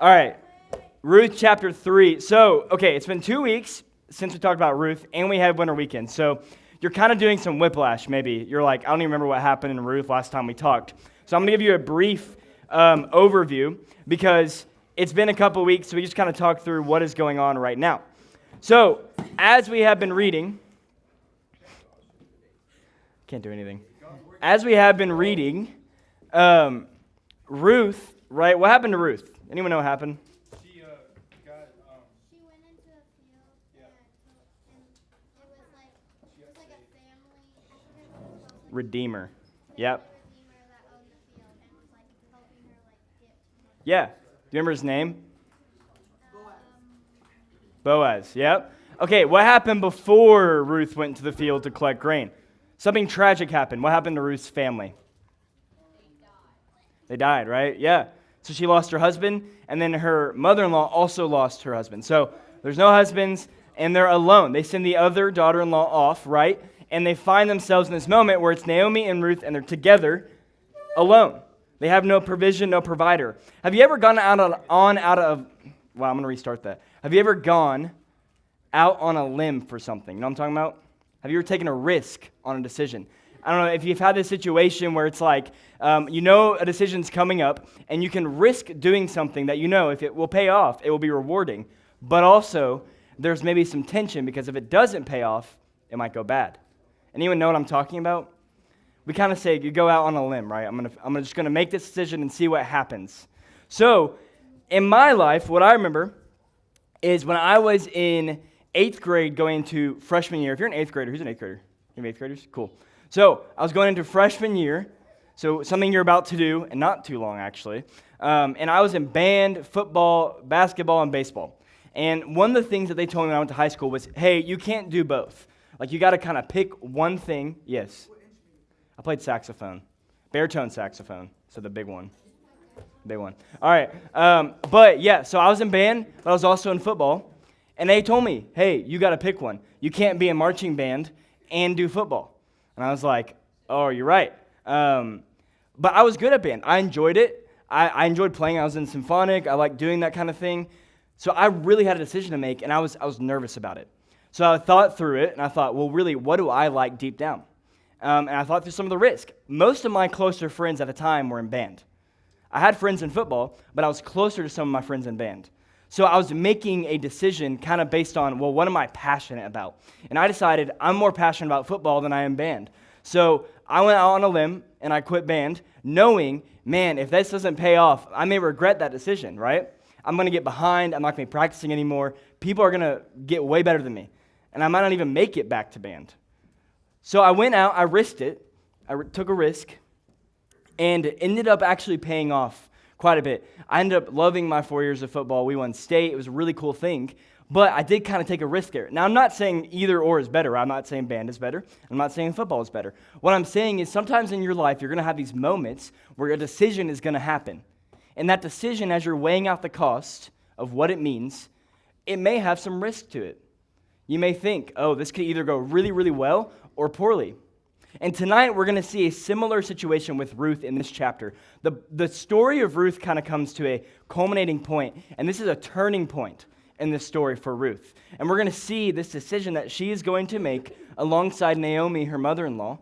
All right, Ruth chapter 3. So, okay, it's been 2 weeks since we talked about Ruth, and we had winter weekend. So you're kind of doing some whiplash, maybe. You're like, I don't even remember what happened in Ruth last time we talked. So I'm going to give you a brief overview because it's been a couple weeks, so we just kind of talk through what is going on right now. So, as we have been reading, can't do anything. As we have been reading, Ruth, right? What happened to Ruth? Anyone know what happened? She went into a field, and it was like a family. Redeemer. Yep. Redeemer that owned the field and was like helping her get. Yeah. Do you remember his name? Boaz. Yep. Okay, what happened before Ruth went to the field to collect grain? Something tragic happened. What happened to Ruth's family? They died, right? Yeah. So she lost her husband, and then her mother-in-law also lost her husband. So there's no husbands, and they're alone. They send the other daughter-in-law off, right? And they find themselves in this moment where it's Naomi and Ruth, and they're together alone. They have no provision, no provider. Have you ever gone out of, I'm going to restart that. Have you ever gone out on a limb for something? You know what I'm talking about? Have you ever taken a risk on a decision? I don't know if you've had this situation where it's like, a decision's coming up, and you can risk doing something that you know if it will pay off, it will be rewarding. But also, there's maybe some tension because if it doesn't pay off, it might go bad. Anyone know what I'm talking about? We kind of say you go out on a limb, right? I'm just gonna make this decision and see what happens. So, in my life, what I remember is when I was in 8th grade going into freshman year. If you're an 8th grader, who's an 8th grader? You have 8th graders? Cool. So I was going into freshman year, so something you're about to do, and not too long actually, and I was in band, football, basketball, and baseball. And one of the things that they told me when I went to high school was, hey, you can't do both. Like, you got to kind of pick one thing. Yes. I played saxophone, baritone saxophone, so the big one. Big one. All right. But yeah, so I was in band, but I was also in football. And they told me, hey, you got to pick one. You can't be in marching band and do football. And I was like, oh, you're right. But I was good at band. I enjoyed it. I enjoyed playing. I was in symphonic. I liked doing that kind of thing. So I really had a decision to make, and I was nervous about it. So I thought through it, and I thought, well, really, what do I like deep down? And I thought through some of the risk. Most of my closer friends at the time were in band. I had friends in football, but I was closer to some of my friends in band. So I was making a decision kind of based on, well, what am I passionate about? And I decided I'm more passionate about football than I am band. So I went out on a limb and I quit band knowing, man, if this doesn't pay off, I may regret that decision, right? I'm going to get behind. I'm not going to be practicing anymore. People are going to get way better than me. And I might not even make it back to band. So I went out, I risked it. I took a risk and it ended up actually paying off quite a bit. I ended up loving my 4 years of football. We won state. It was a really cool thing. But I did kind of take a risk there. Now, I'm not saying either or is better. I'm not saying band is better. I'm not saying football is better. What I'm saying is sometimes in your life, you're going to have these moments where a decision is going to happen. And that decision, as you're weighing out the cost of what it means, it may have some risk to it. You may think, oh, this could either go really, really well or poorly. And tonight, we're going to see a similar situation with Ruth in this chapter. The story of Ruth kind of comes to a culminating point, and this is a turning point in this story for Ruth. And we're going to see this decision that she is going to make alongside Naomi, her mother-in-law,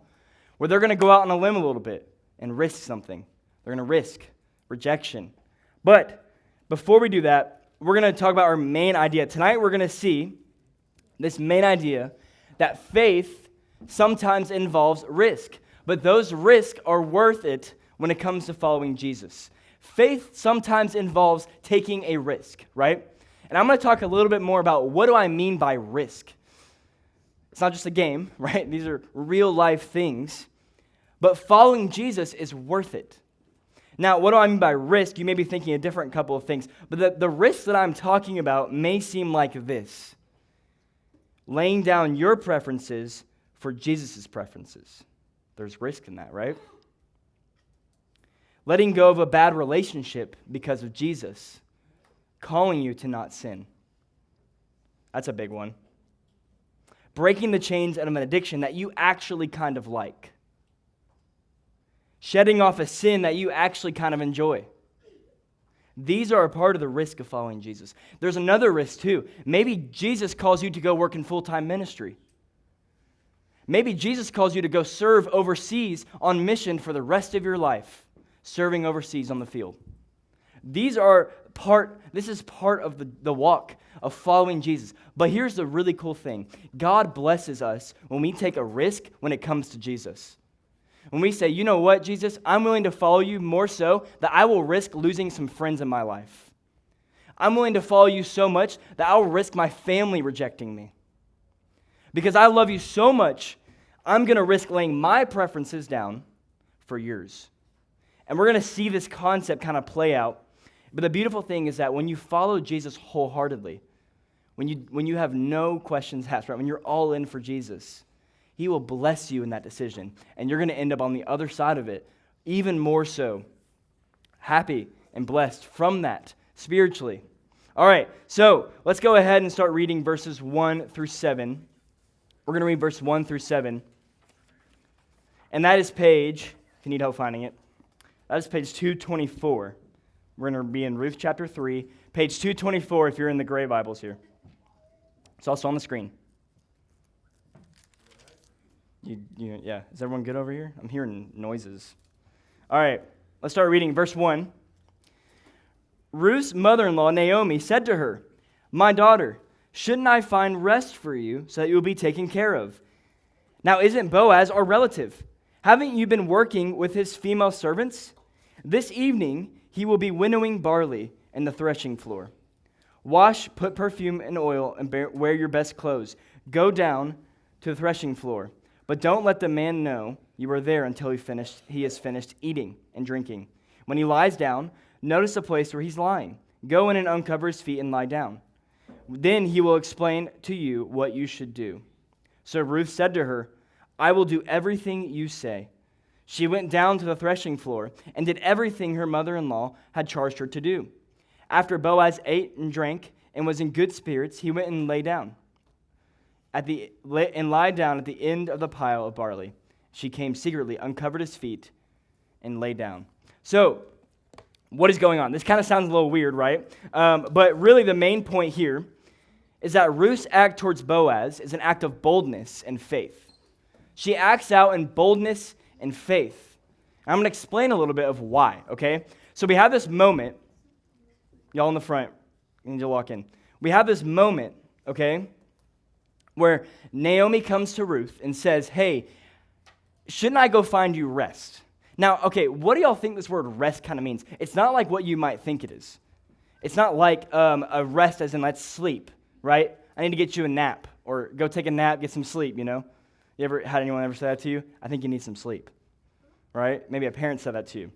where they're going to go out on a limb a little bit and risk something. They're going to risk rejection. But before we do that, we're going to talk about our main idea. Tonight, we're going to see this main idea that faith sometimes involves risk, but those risks are worth it when it comes to following Jesus. Faith sometimes involves taking a risk, right? And I'm going to talk a little bit more about what do I mean by risk. It's not just a game, right? These are real life things. But following Jesus is worth it. Now, what do I mean by risk? You may be thinking a different couple of things, but the risk that I'm talking about may seem like this: laying down your preferences for Jesus' preferences. There's risk in that, right? Letting go of a bad relationship because of Jesus, calling you to not sin. That's a big one. Breaking the chains out of an addiction that you actually kind of like. Shedding off a sin that you actually kind of enjoy. These are a part of the risk of following Jesus. There's another risk too. Maybe Jesus calls you to go work in full-time ministry. Maybe Jesus calls you to go serve overseas on mission for the rest of your life, serving overseas on the field. This is part of the walk of following Jesus. But here's the really cool thing. God blesses us when we take a risk when it comes to Jesus. When we say, you know what, Jesus, I'm willing to follow you more so that I will risk losing some friends in my life. I'm willing to follow you so much that I will risk my family rejecting me. Because I love you so much, I'm going to risk laying my preferences down for yours. And we're going to see this concept kind of play out. But the beautiful thing is that when you follow Jesus wholeheartedly, when you have no questions asked, right? When you're all in for Jesus, He will bless you in that decision. And you're going to end up on the other side of it, even more so, happy and blessed from that spiritually. All right, so let's go ahead and start reading verses 1 through 7. We're going to read verse 1 through 7. And that is page, if you need help finding it, that is page 224. We're going to be in Ruth chapter 3, page 224 if you're in the gray Bibles here. It's also on the screen. Yeah, is everyone good over here? I'm hearing noises. All right, let's start reading verse 1. Ruth's mother-in-law, Naomi, said to her, "My daughter, shouldn't I find rest for you so that you will be taken care of? Now isn't Boaz our relative? Haven't you been working with his female servants? This evening he will be winnowing barley in the threshing floor. Wash, put perfume and oil, and wear your best clothes. Go down to the threshing floor, but don't let the man know you are there until he has finished eating and drinking. When he lies down, notice the place where he's lying. Go in and uncover his feet and lie down. Then he will explain to you what you should do." So Ruth said to her, "I will do everything you say." She went down to the threshing floor and did everything her mother-in-law had charged her to do. After Boaz ate and drank and was in good spirits, he went and lay down at the end of the pile of barley. She came secretly, uncovered his feet, and lay down. So, what is going on? This kind of sounds a little weird, right? But really the main point here is that Ruth's act towards Boaz is an act of boldness and faith. She acts out in boldness and faith. I'm going to explain a little bit of why, okay? So we have this moment, y'all in the front, you need to walk in. We have this moment, okay, where Naomi comes to Ruth and says, "Hey, shouldn't I go find you rest?" Now, okay, what do y'all think this word rest kind of means? It's not like what you might think it is. It's not like a rest as in let's sleep, right? I need to get you a nap, or go take a nap, get some sleep, you know? You ever had anyone ever say that to you? I think you need some sleep, right? Maybe a parent said that to you.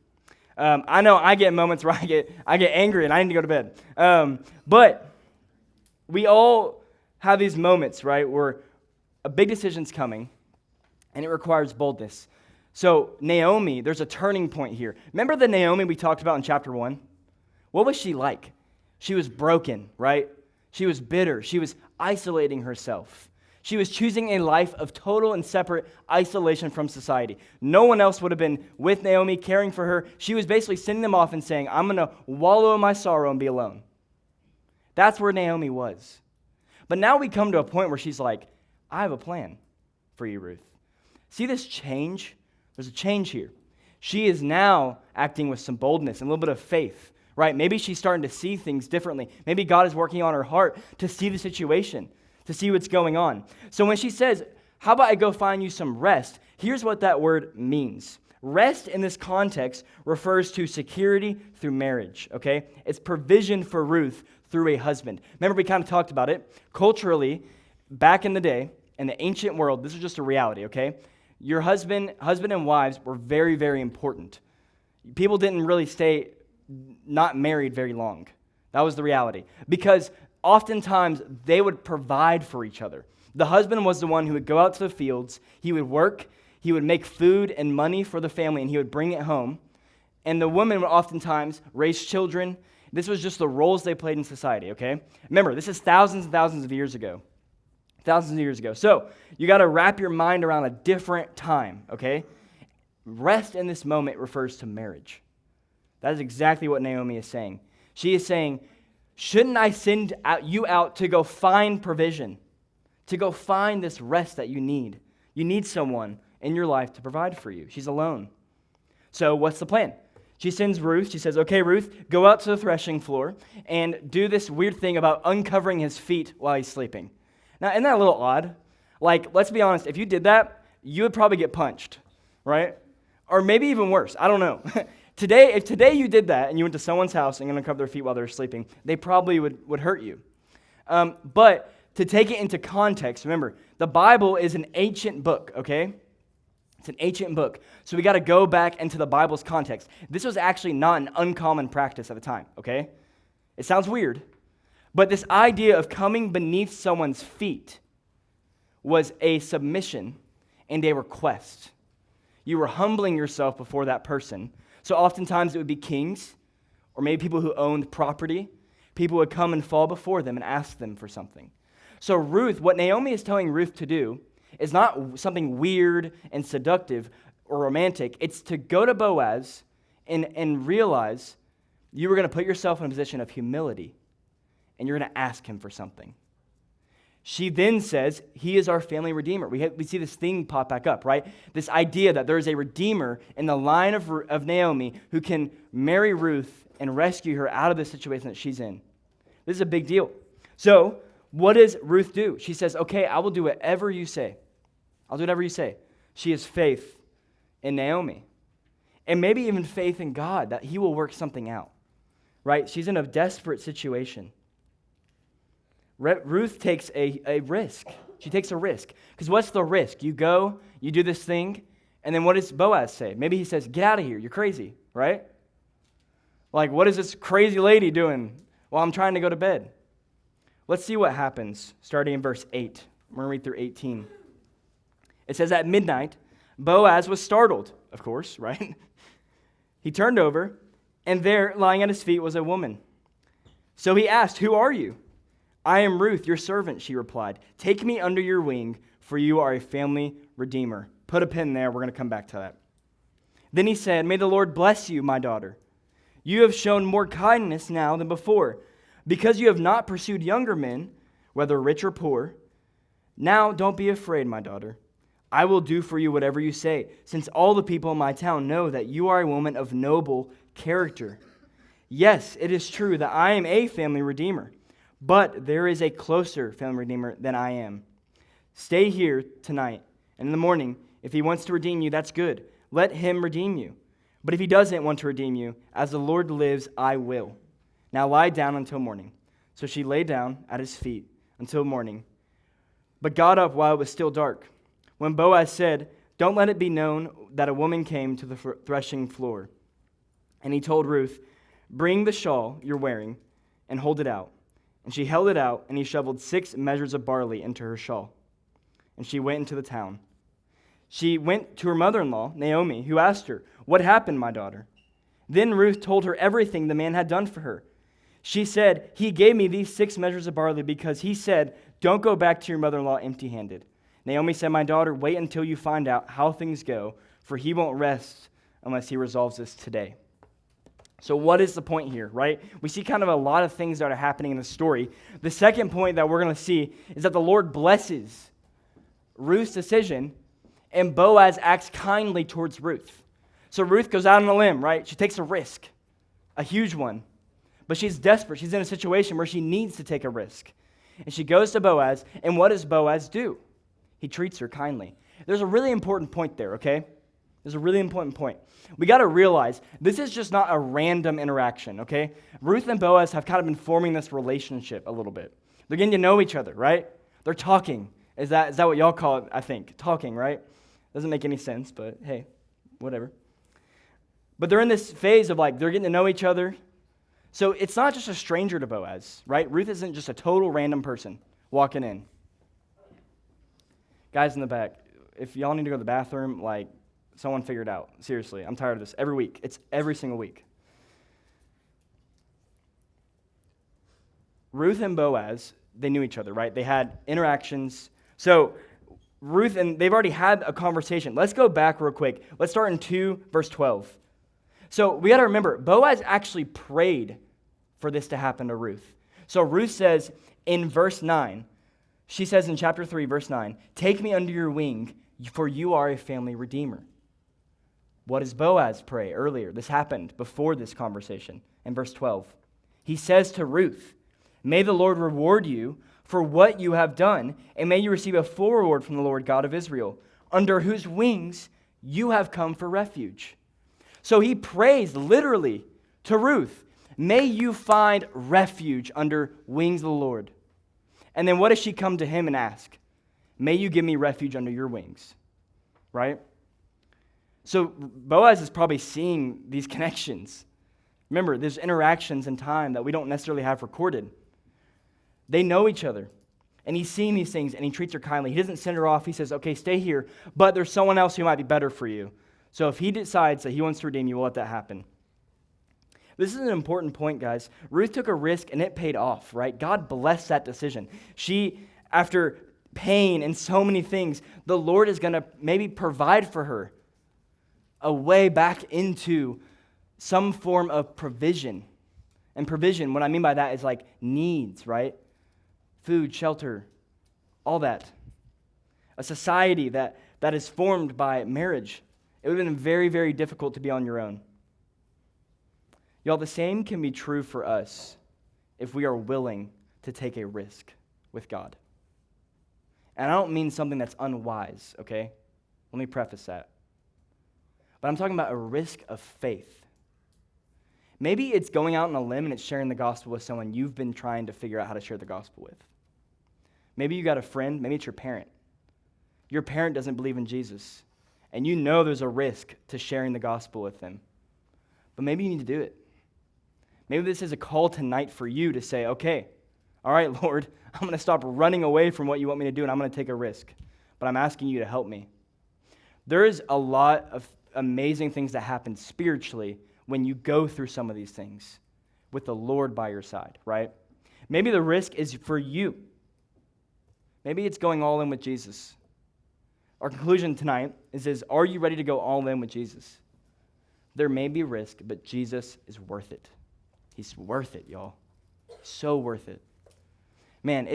I know I get moments where I get angry and I need to go to bed. But we all have these moments, right, where a big decision's coming and it requires boldness. So Naomi, there's a turning point here. Remember the Naomi we talked about in chapter 1? What was she like? She was broken, right? She was bitter. She was isolating herself. She was choosing a life of total and separate isolation from society. No one else would have been with Naomi, caring for her. She was basically sending them off and saying, "I'm going to wallow in my sorrow and be alone." That's where Naomi was. But now we come to a point where she's like, "I have a plan for you, Ruth." See this change? There's a change here. She is now acting with some boldness and a little bit of faith, right? Maybe she's starting to see things differently. Maybe God is working on her heart to see the situation, to see what's going on. So when she says, "How about I go find you some rest?" Here's what that word means. Rest in this context refers to security through marriage, okay? It's provision for Ruth through a husband. Remember, we kind of talked about it. Culturally, back in the day, in the ancient world, this is just a reality, okay? Your husband and wives were very, very important. People didn't really stay not married very long. That was the reality. Because oftentimes, they would provide for each other. The husband was the one who would go out to the fields, he would work, he would make food and money for the family, and he would bring it home. And the woman would oftentimes raise children. This was just the roles they played in society, okay? Remember, this is thousands and thousands of years ago. Thousands of years ago. So, you got to wrap your mind around a different time, okay? Rest in this moment refers to marriage. That is exactly what Naomi is saying. She is saying, shouldn't I send you out to go find provision, to go find this rest that you need? You need someone in your life to provide for you. She's alone. So what's the plan? She sends Ruth. She says, okay, Ruth, go out to the threshing floor and do this weird thing about uncovering his feet while he's sleeping. Now, isn't that a little odd? Like, let's be honest, if you did that, you would probably get punched, right? Or maybe even worse. I don't know. If today you did that and you went to someone's house and uncovered their feet while they're sleeping, they probably would hurt you. But to take it into context, remember, the Bible is an ancient book, okay? It's an ancient book. So we got to go back into the Bible's context. This was actually not an uncommon practice at the time, okay? It sounds weird, but this idea of coming beneath someone's feet was a submission and a request. You were humbling yourself before that person. So oftentimes it would be kings or maybe people who owned property. People would come and fall before them and ask them for something. So Ruth, what Naomi is telling Ruth to do is not something weird and seductive or romantic. It's to go to Boaz and realize you were going to put yourself in a position of humility and you're going to ask him for something. She then says, he is our family redeemer. We see this thing pop back up, right? This idea that there is a redeemer in the line of Naomi who can marry Ruth and rescue her out of the situation that she's in. This is a big deal. So what does Ruth do? She says, okay, I will do whatever you say. I'll do whatever you say. She has faith in Naomi. And maybe even faith in God that he will work something out, right? She's in a desperate situation. Ruth takes a risk. She takes a risk. Because what's the risk? You go, you do this thing, and then what does Boaz say? Maybe he says, get out of here, you're crazy, right? Like, what is this crazy lady doing while I'm trying to go to bed? Let's see what happens, starting in verse 8. I'm going to read through 18. It says, at midnight, Boaz was startled, of course, right? He turned over, and there, lying at his feet, was a woman. So he asked, who are you? I am Ruth, your servant, she replied. Take me under your wing, for you are a family redeemer. Put a pin there. We're going to come back to that. Then he said, may the Lord bless you, my daughter. You have shown more kindness now than before, because you have not pursued younger men, whether rich or poor. Now don't be afraid, my daughter. I will do for you whatever you say, since all the people in my town know that you are a woman of noble character. Yes, it is true that I am a family redeemer, but there is a closer family redeemer than I am. Stay here tonight, and in the morning, if he wants to redeem you, that's good. Let him redeem you. But if he doesn't want to redeem you, as the Lord lives, I will. Now lie down until morning. So she lay down at his feet until morning, but got up while it was still dark. When Boaz said, don't let it be known that a woman came to the threshing floor. And he told Ruth, bring the shawl you're wearing and hold it out. And she held it out, and he shoveled 6 measures of barley into her shawl. And she went into the town. She went to her mother-in-law, Naomi, who asked her, what happened, my daughter? Then Ruth told her everything the man had done for her. She said, he gave me these 6 measures of barley because he said, don't go back to your mother-in-law empty-handed. Naomi said, my daughter, wait until you find out how things go, for he won't rest unless he resolves this today. So what is the point here, right? We see kind of a lot of things that are happening in the story. The second point that we're going to see is that the Lord blesses Ruth's decision, and Boaz acts kindly towards Ruth. So Ruth goes out on a limb, right? She takes a risk, a huge one. But she's desperate. She's in a situation where she needs to take a risk. And she goes to Boaz, and what does Boaz do? He treats her kindly. There's a really important point there, okay? There's a really important point. We got to realize this is just not a random interaction, okay? Ruth and Boaz have kind of been forming this relationship a little bit. They're getting to know each other, right? They're talking. Is that what y'all call it, I think? Talking, right? Doesn't make any sense, but hey, whatever. But they're in this phase of like, they're getting to know each other. So it's not just a stranger to Boaz, right? Ruth isn't just a total random person walking in. Guys in the back, if y'all need to go to the bathroom, like, someone figure it out. Seriously, I'm tired of this. Every week. It's every single week. Ruth and Boaz, they knew each other, right? They had interactions. So Ruth, and they've already had a conversation. Let's go back real quick. Let's start in 2, verse 12. So we got to remember, Boaz actually prayed for this to happen to Ruth. So Ruth says in verse 9, she says in chapter 3, verse 9, "Take me under your wing, for you are a family redeemer." What does Boaz pray earlier? This happened before this conversation in verse 12. He says to Ruth, "May the Lord reward you for what you have done, and may you receive a full reward from the Lord God of Israel, under whose wings you have come for refuge." So he prays literally to Ruth, "May you find refuge under wings of the Lord." And then what does she come to him and ask? "May you give me refuge under your wings." Right? So Boaz is probably seeing these connections. Remember, there's interactions in time that we don't necessarily have recorded. They know each other. And he's seeing these things, and he treats her kindly. He doesn't send her off. He says, "Okay, stay here, but there's someone else who might be better for you." So if he decides that he wants to redeem you, we'll let that happen. This is an important point, guys. Ruth took a risk, and it paid off, right? God blessed that decision. She, after pain and so many things, the Lord is going to maybe provide for her a way back into some form of provision. And provision, what I mean by that is like needs, right? Food, shelter, all that. A society that is formed by marriage. It would have been very, very difficult to be on your own. Y'all, the same can be true for us if we are willing to take a risk with God. And I don't mean something that's unwise, okay? Let me preface that. But I'm talking about a risk of faith. Maybe it's going out on a limb and it's sharing the gospel with someone you've been trying to figure out how to share the gospel with. Maybe you got a friend, maybe it's your parent. Your parent doesn't believe in Jesus, and you know there's a risk to sharing the gospel with them. But maybe you need to do it. Maybe this is a call tonight for you to say, "Okay, all right, Lord, I'm going to stop running away from what you want me to do, and I'm going to take a risk. But I'm asking you to help me." There is a lot of amazing things that happen spiritually when you go through some of these things with the Lord by your side, right? Maybe the risk is for you. Maybe it's going all in with Jesus. Our conclusion tonight is are you ready to go all in with Jesus? There may be risk, but Jesus is worth it. He's worth it, y'all. So worth it. Man,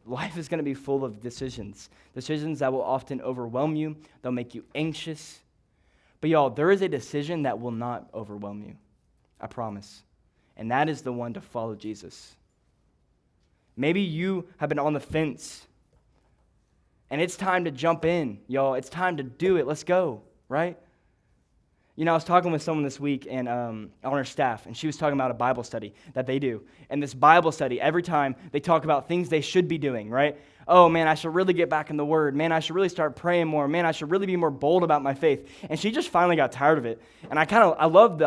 life is going to be full of decisions that will often overwhelm you. They'll make you anxious. But y'all, there is a decision that will not overwhelm you. I promise. And that is the one to follow Jesus. Maybe you have been on the fence, and it's time to jump in, y'all. It's time to do it. Let's go, right? You know, I was talking with someone this week and on our staff, and she was talking about a Bible study that they do. And this Bible study, every time they talk about things they should be doing, right? Oh, man, I should really get back in the Word. Man, I should really start praying more. Man, I should really be more bold about my faith. And she just finally got tired of it. And I love the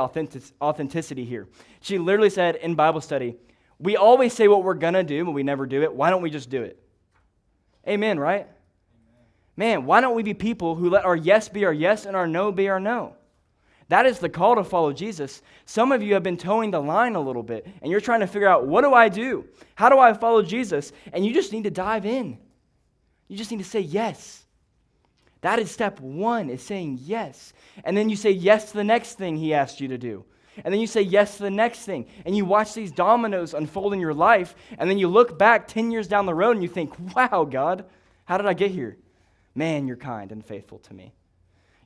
authenticity here. She literally said in Bible study, "We always say what we're going to do, but we never do it. Why don't we just do it?" Amen, right? Man, why don't we be people who let our yes be our yes and our no be our no? That is the call to follow Jesus. Some of you have been towing the line a little bit, and you're trying to figure out, what do I do? How do I follow Jesus? And you just need to dive in. You just need to say yes. That is step one, is saying yes. And then you say yes to the next thing he asked you to do. And then you say yes to the next thing. And you watch these dominoes unfold in your life, and then you look back 10 years down the road and you think, "Wow, God, how did I get here? Man, you're kind and faithful to me."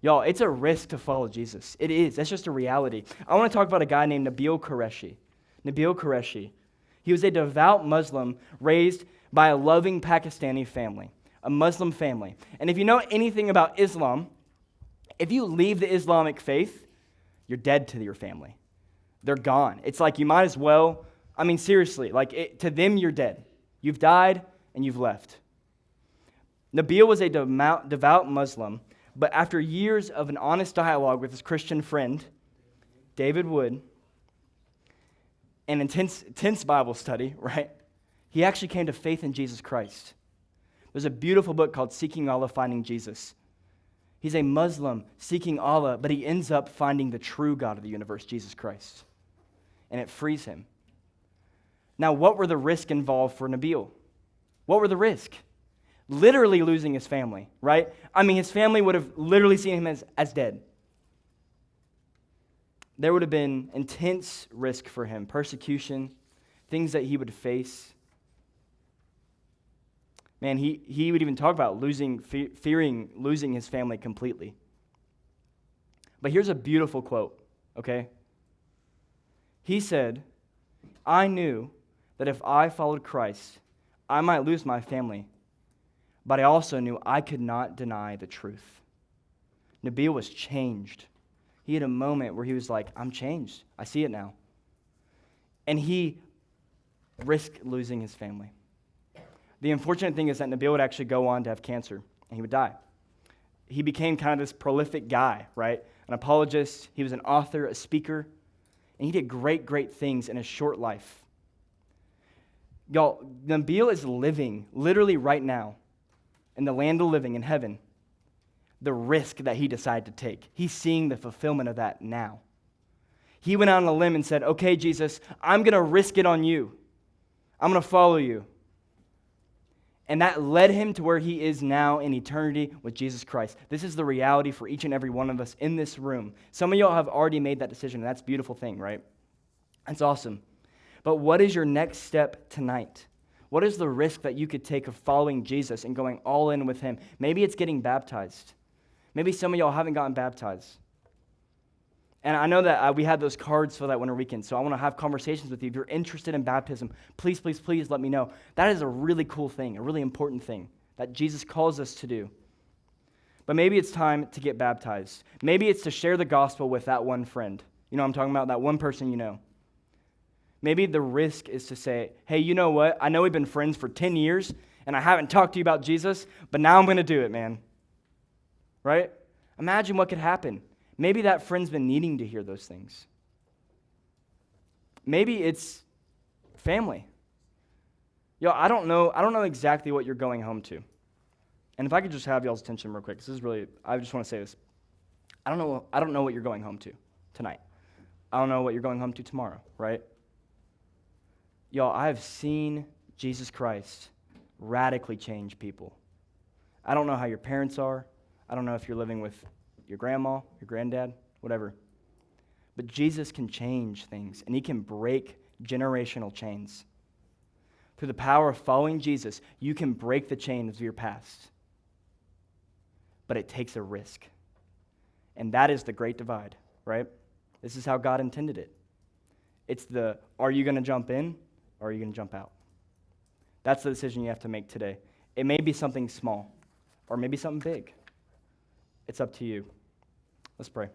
Y'all, it's a risk to follow Jesus. It is. That's just a reality. I want to talk about a guy named Nabil Qureshi. Nabil Qureshi. He was a devout Muslim raised by a loving Pakistani family, a Muslim family. And if you know anything about Islam, if you leave the Islamic faith, you're dead to your family. They're gone. It's like you might as well, seriously, to them you're dead. You've died and you've left. Nabil was a devout Muslim. But after years of an honest dialogue with his Christian friend, David Wood, and intense Bible study, right, he actually came to faith in Jesus Christ. There's a beautiful book called Seeking Allah, Finding Jesus. He's a Muslim seeking Allah, but he ends up finding the true God of the universe, Jesus Christ. And it frees him. Now, what were the risks involved for Nabil? What were the risks? Literally losing his family, right? His family would have literally seen him as dead. There would have been intense risk for him, persecution, things that he would face. Man, he would even talk about fearing losing his family completely. But here's a beautiful quote, okay? He said, I knew that if I followed Christ, I might lose my family, but I also knew I could not deny the truth. Nabil was changed. He had a moment where he was like, I'm changed. I see it now. And he risked losing his family. The unfortunate thing is that Nabil would actually go on to have cancer, and he would die. He became kind of this prolific guy, right? An apologist. He was an author, a speaker, and he did great, great things in his short life. Y'all, Nabil is living, literally right now, in the land of living in heaven, the risk that he decided to take. He's seeing the fulfillment of that now. He went out on a limb and said, okay, Jesus, I'm going to risk it on you. I'm going to follow you. And that led him to where he is now in eternity with Jesus Christ. This is the reality for each and every one of us in this room. Some of y'all have already made that decision, and that's a beautiful thing, right? That's awesome. But what is your next step tonight? What is the risk that you could take of following Jesus and going all in with him? Maybe it's getting baptized. Maybe some of y'all haven't gotten baptized. And I know that we had those cards for that winter weekend, so I want to have conversations with you. If you're interested in baptism, please, please, please let me know. That is a really cool thing, a really important thing that Jesus calls us to do. But maybe it's time to get baptized. Maybe it's to share the gospel with that one friend. You know what I'm talking about? That one person you know. Maybe the risk is to say, hey, you know what? I know we've been friends for 10 years, and I haven't talked to you about Jesus, but now I'm going to do it, man. Right? Imagine what could happen. Maybe that friend's been needing to hear those things. Maybe it's family. Yo, I don't know exactly what you're going home to. And if I could just have y'all's attention real quick, this is really, I just want to say this. I don't know what you're going home to tonight. I don't know what you're going home to tomorrow, right? Y'all, I have seen Jesus Christ radically change people. I don't know how your parents are. I don't know if you're living with your grandma, your granddad, whatever. But Jesus can change things, and he can break generational chains. Through the power of following Jesus, you can break the chains of your past. But it takes a risk. And that is the great divide, right? This is how God intended it. It's are you going to jump in, or are you going to jump out? That's the decision you have to make today. It may be something small, or maybe something big. It's up to you. Let's pray.